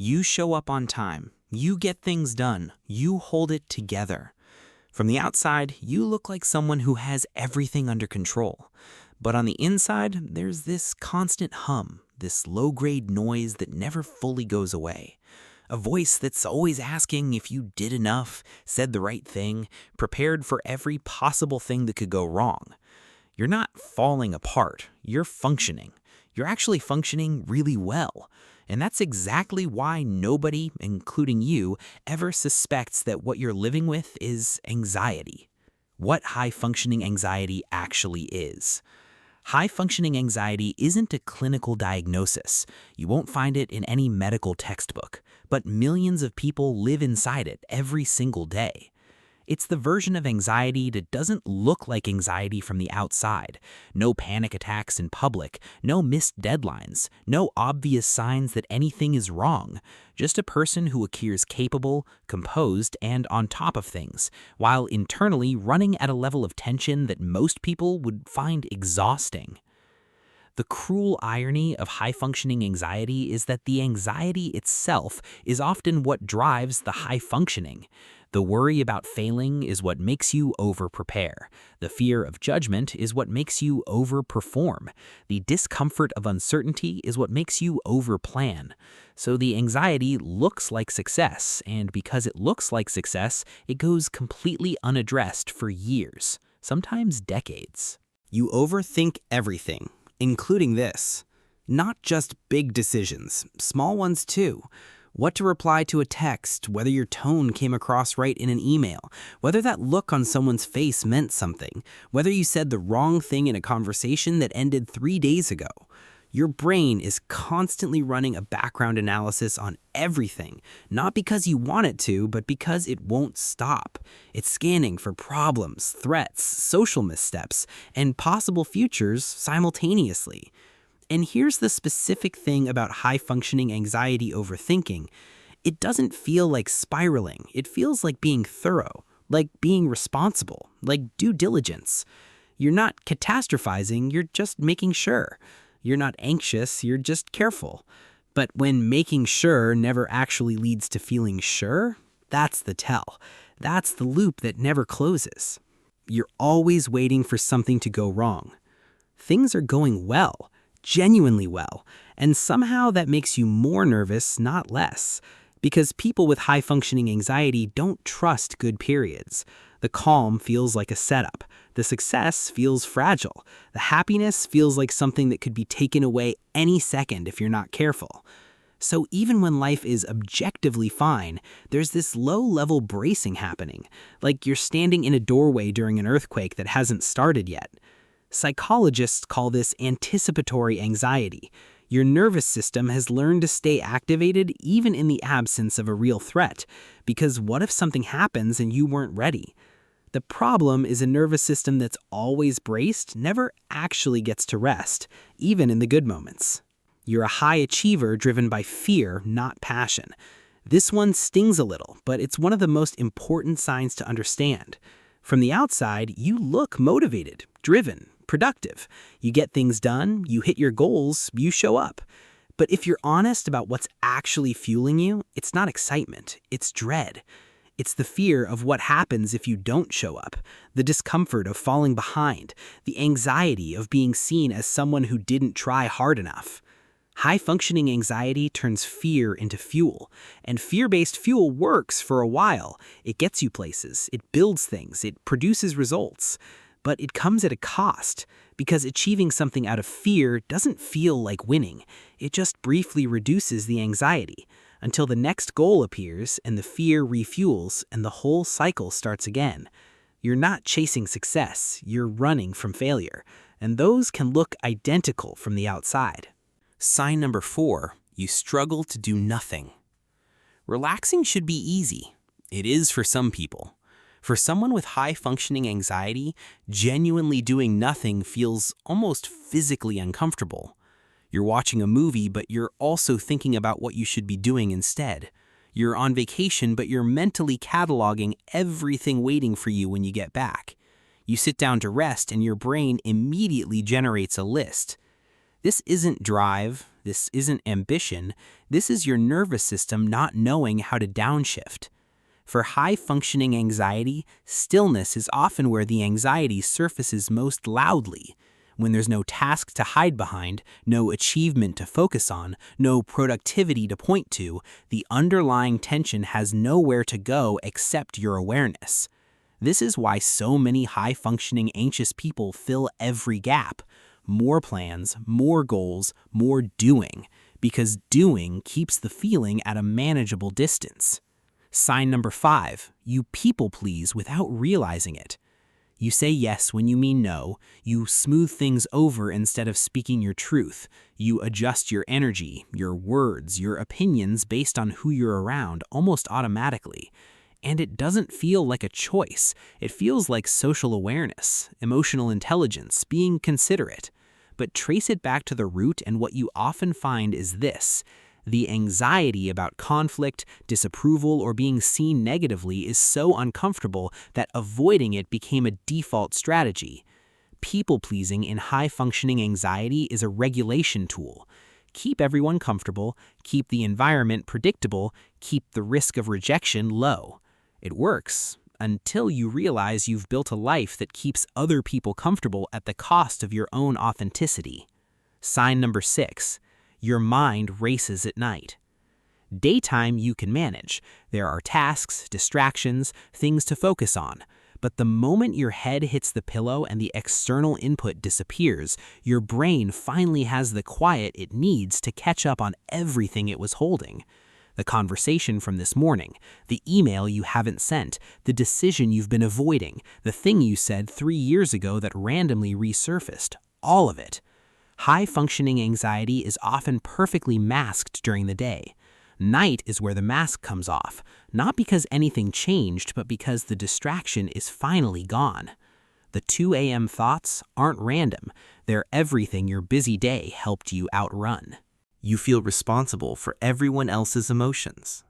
You show up on time. You get things done. You hold it together. From the outside, you look like someone who has everything under control. But on the inside, there's this constant hum, this low-grade noise that never fully goes away. A voice that's always asking if you did enough, said the right thing, prepared for every possible thing that could go wrong. You're not falling apart, you're functioning. You're actually functioning really well. And that's exactly why nobody, including you, ever suspects that what you're living with is anxiety. What high-functioning anxiety actually is. High-functioning anxiety isn't a clinical diagnosis. You won't find it in any medical textbook, but millions of people live inside it every single day. It's the version of anxiety that doesn't look like anxiety from the outside. No panic attacks in public, no missed deadlines, no obvious signs that anything is wrong. Just a person who appears capable, composed, and on top of things, while internally running at a level of tension that most people would find exhausting. The cruel irony of high-functioning anxiety is that the anxiety itself is often what drives the high-functioning. The worry about failing is what makes you over-prepare. The fear of judgment is what makes you over-perform. The discomfort of uncertainty is what makes you over-plan. So the anxiety looks like success, and because it looks like success, it goes completely unaddressed for years, sometimes decades. You overthink everything, including this. Not just big decisions, small ones too. What to reply to a text, whether your tone came across right in an email, whether that look on someone's face meant something, whether you said the wrong thing in a conversation that ended 3 days ago. Your brain is constantly running a background analysis on everything, not because you want it to, but because it won't stop. It's scanning for problems, threats, social missteps, and possible futures simultaneously. And here's the specific thing about high-functioning anxiety overthinking. It doesn't feel like spiraling. It feels like being thorough, like being responsible, like due diligence. You're not catastrophizing, you're just making sure. You're not anxious, you're just careful. But when making sure never actually leads to feeling sure, that's the tell. That's the loop that never closes. You're always waiting for something to go wrong. Things are going well. Genuinely well, and somehow that makes you more nervous, not less. Because people with high-functioning anxiety don't trust good periods. The calm feels like a setup. The success feels fragile. The happiness feels like something that could be taken away any second if you're not careful. So even when life is objectively fine, there's this low-level bracing happening, like you're standing in a doorway during an earthquake that hasn't started yet. Psychologists call this anticipatory anxiety. Your nervous system has learned to stay activated even in the absence of a real threat, because what if something happens and you weren't ready? The problem is a nervous system that's always braced never actually gets to rest, even in the good moments. You're a high achiever driven by fear, not passion. This one stings a little, but it's one of the most important signs to understand. From the outside, you look motivated, driven, productive. You get things done, you hit your goals, you show up. But if you're honest about what's actually fueling you, it's not excitement, it's dread. It's the fear of what happens if you don't show up, the discomfort of falling behind, the anxiety of being seen as someone who didn't try hard enough. High-functioning anxiety turns fear into fuel, and fear-based fuel works for a while. It gets you places, it builds things, it produces results. But it comes at a cost, because achieving something out of fear doesn't feel like winning. It just briefly reduces the anxiety, until the next goal appears and the fear refuels and the whole cycle starts again. You're not chasing success, you're running from failure, and those can look identical from the outside. Sign number 4, you struggle to do nothing. Relaxing should be easy. It is for some people. For someone with high-functioning anxiety, genuinely doing nothing feels almost physically uncomfortable. You're watching a movie, but you're also thinking about what you should be doing instead. You're on vacation, but you're mentally cataloging everything waiting for you when you get back. You sit down to rest, and your brain immediately generates a list. This isn't drive, This isn't ambition. This is your nervous system not knowing how to downshift. For high-functioning anxiety, stillness is often where the anxiety surfaces most loudly. When there's no task to hide behind, no achievement to focus on, no productivity to point to, the underlying tension has nowhere to go except your awareness. This is why so many high-functioning anxious people fill every gap. More plans, more goals, more doing, because doing keeps the feeling at a manageable distance. Sign number 5, you people please without realizing it. You say yes when you mean no, you smooth things over instead of speaking your truth, you adjust your energy, your words, your opinions based on who you're around almost automatically. And it doesn't feel like a choice. It feels like social awareness, emotional intelligence, being considerate. But trace it back to the root, and what you often find is this. The anxiety about conflict, disapproval, or being seen negatively is so uncomfortable that avoiding it became a default strategy. People-pleasing in high-functioning anxiety is a regulation tool. Keep everyone comfortable, keep the environment predictable, keep the risk of rejection low. It works until you realize you've built a life that keeps other people comfortable at the cost of your own authenticity. Sign number 6. Your mind races at night. Daytime you can manage. There are tasks, distractions, things to focus on. But the moment your head hits the pillow and the external input disappears, your brain finally has the quiet it needs to catch up on everything it was holding. The conversation from this morning, the email you haven't sent, the decision you've been avoiding, the thing you said 3 years ago that randomly resurfaced, all of it. High-functioning anxiety is often perfectly masked during the day. Night is where the mask comes off, not because anything changed, but because the distraction is finally gone. The 2 a.m. thoughts aren't random. They're everything your busy day helped you outrun. You feel responsible for everyone else's emotions.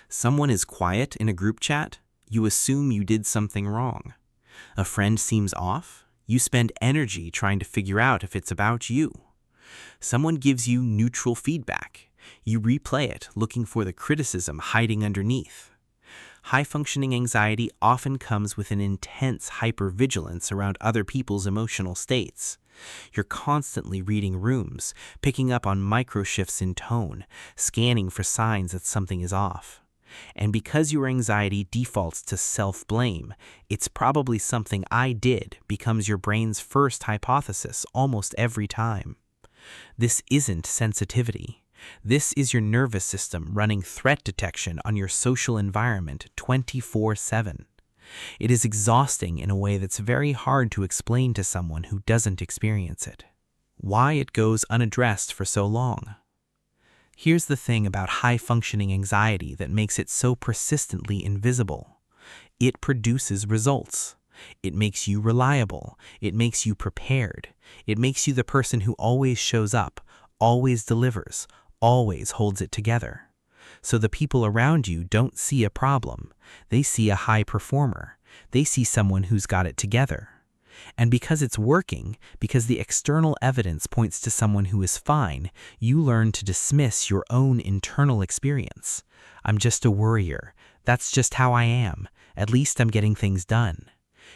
Someone is quiet in a group chat, you assume you did something wrong. A friend seems off, you spend energy trying to figure out if it's about you. Someone gives you neutral feedback. You replay it, looking for the criticism hiding underneath. High-functioning anxiety often comes with an intense hypervigilance around other people's emotional states. You're constantly reading rooms, picking up on micro-shifts in tone, scanning for signs that something is off. And because your anxiety defaults to self-blame, it's probably something I did becomes your brain's first hypothesis almost every time. This isn't sensitivity. This is your nervous system running threat detection on your social environment 24/7. It is exhausting in a way that's very hard to explain to someone who doesn't experience it. Why it goes unaddressed for so long? Here's the thing about high-functioning anxiety that makes it so persistently invisible. It produces results. It makes you reliable. It makes you prepared. It makes you the person who always shows up, always delivers, always holds it together. So the people around you don't see a problem. They see a high performer. They see someone who's got it together. And because it's working, because the external evidence points to someone who is fine, you learn to dismiss your own internal experience. I'm just a worrier. That's just how I am. At least I'm getting things done.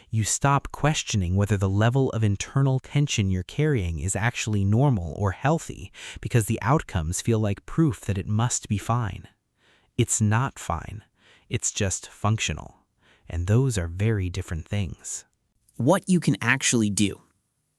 You stop questioning whether the level of internal tension you're carrying is actually normal or healthy, because the outcomes feel like proof that it must be fine. It's not fine. It's just functional. And those are very different things. What you can actually do.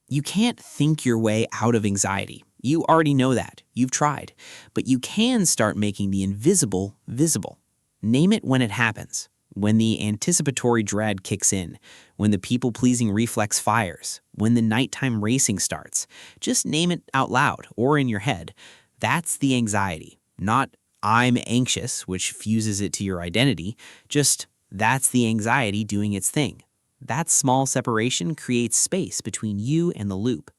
You can't think your way out of anxiety. You already know that. You've tried. But you can start making the invisible visible. Name it when it happens. When the anticipatory dread kicks in. When the people-pleasing reflex fires. When the nighttime racing starts. Just name it out loud or in your head. That's the anxiety. Not I'm anxious, which fuses it to your identity. Just that's the anxiety doing its thing. That small separation creates space between you and the loop.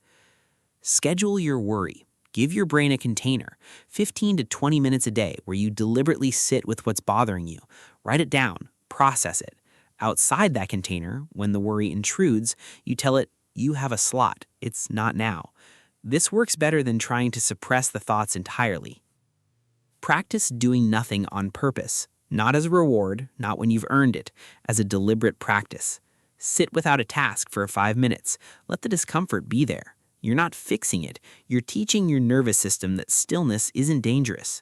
Schedule your worry. Give your brain a container, 15 to 20 minutes a day, where you deliberately sit with what's bothering you. Write it down, process it. Outside that container, when the worry intrudes, you tell it, you have a slot. It's not now. This works better than trying to suppress the thoughts entirely. Practice doing nothing on purpose, not as a reward, not when you've earned it, as a deliberate practice. Sit without a task for 5 minutes. Let the discomfort be there. You're not fixing it. You're teaching your nervous system that stillness isn't dangerous.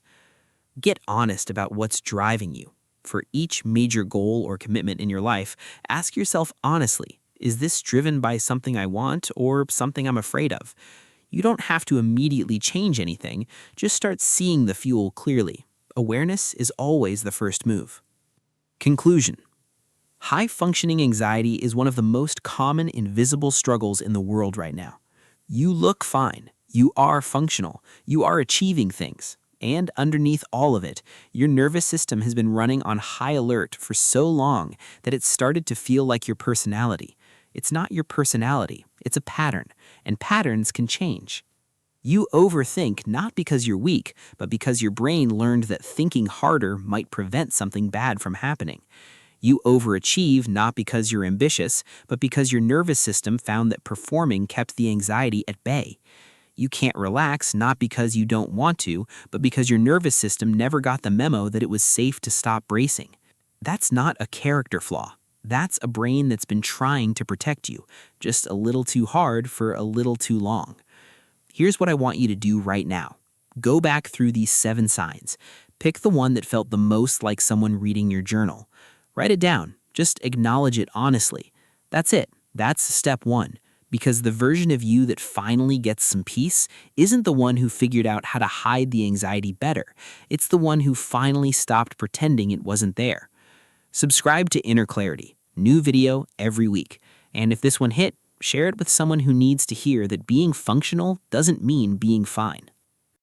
Get honest about what's driving you. For each major goal or commitment in your life, ask yourself honestly, is this driven by something I want or something I'm afraid of? You don't have to immediately change anything, just start seeing the fuel clearly. Awareness is always the first move. Conclusion. High-functioning anxiety is one of the most common invisible struggles in the world right now. You look fine. You are functional. You are achieving things. And underneath all of it, your nervous system has been running on high alert for so long that it's started to feel like your personality. It's not your personality, it's a pattern, and patterns can change. You overthink not because you're weak, but because your brain learned that thinking harder might prevent something bad from happening. You overachieve not because you're ambitious, but because your nervous system found that performing kept the anxiety at bay. You can't relax not because you don't want to, but because your nervous system never got the memo that it was safe to stop bracing. That's not a character flaw. That's a brain that's been trying to protect you, just a little too hard for a little too long. Here's what I want you to do right now. Go back through these 7 signs. Pick the one that felt the most like someone reading your journal. Write it down. Just acknowledge it honestly. That's it. That's step 1. Because the version of you that finally gets some peace isn't the one who figured out how to hide the anxiety better. It's the one who finally stopped pretending it wasn't there. Subscribe to Inner Clarity. New video every week. And if this one hit, share it with someone who needs to hear that being functional doesn't mean being fine.